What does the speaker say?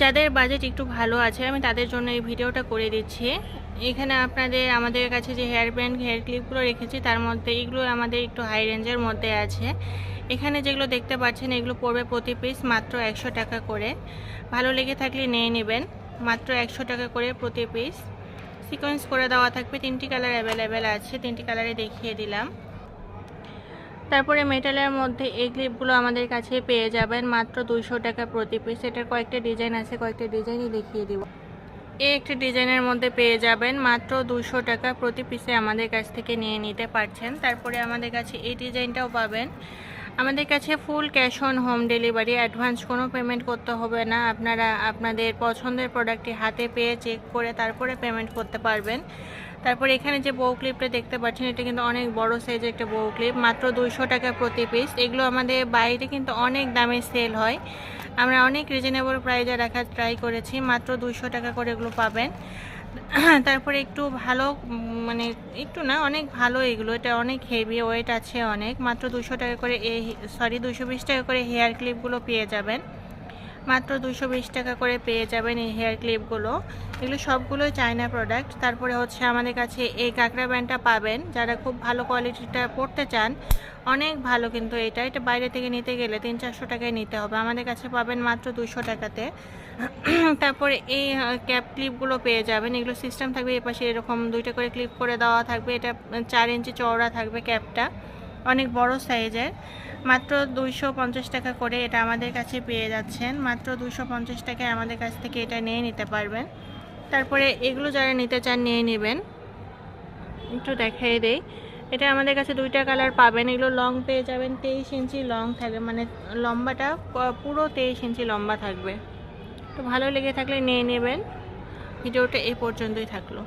যাদের বাজেট একটু ভালো আছে আমি তাদের জন্য এই ভিডিওটা করে দিচ্ছি। এখানে আমাদের কাছে যে হেয়ার ব্যান্ড হেয়ার ক্লিপগুলো রেখেছি তার মধ্যে এগুলো আমাদের একটু হাই রেঞ্জের মধ্যে আছে। এখানে যেগুলো দেখতে পাচ্ছেন এগুলো পড়বে প্রতি পিস মাত্র 100 টাকা করে। ভালো লেগে থাকলে নিয়ে নেবেন, মাত্র 100 টাকা করে প্রতি পিস। সিকোয়েন্স করে দেওয়া থাকবে, 3টি কালার অ্যাভেলেবেল আছে, 3টি কালারে দেখিয়ে দিলাম। তারপরে মেটালের মধ্যে এই ক্লিপগুলো আমাদের কাছে পেয়ে যাবেন মাত্র 200 টাকা প্রতি পিস। এটার কয়েকটা ডিজাইন আছে, কয়েকটা ডিজাইনই দেখিয়ে দিব। এই একটি ডিজাইনের মধ্যে পেয়ে যাবেন মাত্র 200 টাকা প্রতি পিসে আমাদের কাছ থেকে নিয়ে নিতে পারছেন। তারপরে আমাদের কাছে এই ডিজাইনটাও পাবেন। আমাদের কাছে full cash on home delivery, advance কোনো পেমেন্ট করতে হবে না। আপনারা আপনাদের পছন্দের প্রোডাক্টটি হাতে পেয়ে চেক করে তারপরে পেমেন্ট করতে পারবেন। তারপরে এখানে যে বউ ক্লিপটা দেখতে পাচ্ছেন এটা কিন্তু অনেক বড় সাইজের একটা বউ ক্লিপ, মাত্র 200 টাকা প্রতি পিস। এগুলো আমাদের বাইরে কিন্তু অনেক দামে সেল হয়, আমরা অনেক রিজনেবল প্রাইসে রাখার ট্রাই করেছি। মাত্র 200 টাকা করে এগুলো পাবেন। তারপরে একটু ভালো মানে একটু না অনেক ভালো এগুলো, এটা অনেক হেভি ওয়েট আছে অনেক। মাত্র 200 টাকা করে 220 টাকা করে হেয়ার ক্লিপগুলো পেয়ে যাবেন। মাত্র 220 টাকা করে পেয়ে যাবেন এই হেয়ার ক্লিপগুলো। এগুলো সবগুলোই চায়না প্রোডাক্ট। তারপরে হচ্ছে আমাদের কাছে এই কাঁকড়া ব্যান্ডটা পাবেন, যারা খুব ভালো কোয়ালিটিটা পড়তে চান। অনেক ভালো কিন্তু এটা বাইরে থেকে নিতে গেলে 300-400 টাকায় নিতে হবে, আমাদের কাছে পাবেন মাত্র 200 টাকাতে। তারপরে এই ক্যাপ ক্লিপগুলো পেয়ে যাবেন। এগুলো সিস্টেম থাকবে, এপাশে এরকম 2টা করে ক্লিপ করে দেওয়া থাকবে। এটা 4 ইঞ্চি চওড়া থাকবে ক্যাপটা, অনেক বড় সাইজের। মাত্র 250 টাকা করে এটা আমাদের কাছে পেয়ে যাচ্ছেন। মাত্র 250 টাকায় আমাদের কাছ থেকে এটা নিয়ে নিতে পারবেন। তারপরে এগুলো যারা নিতে চান নিয়ে নেবেন। একটু দেখাই দেই, এটা আমাদের কাছে 2টা কালার পাবেন। এগুলো লং পেয়ে যাবেন, 23 ইঞ্চি লং থাকবে, মানে লম্বাটা পুরো 23 ইঞ্চি লম্বা থাকবে। তো ভালো লেগে থাকলে নিয়ে নেবেন। ভিডিওটা এই পর্যন্তই থাকলো।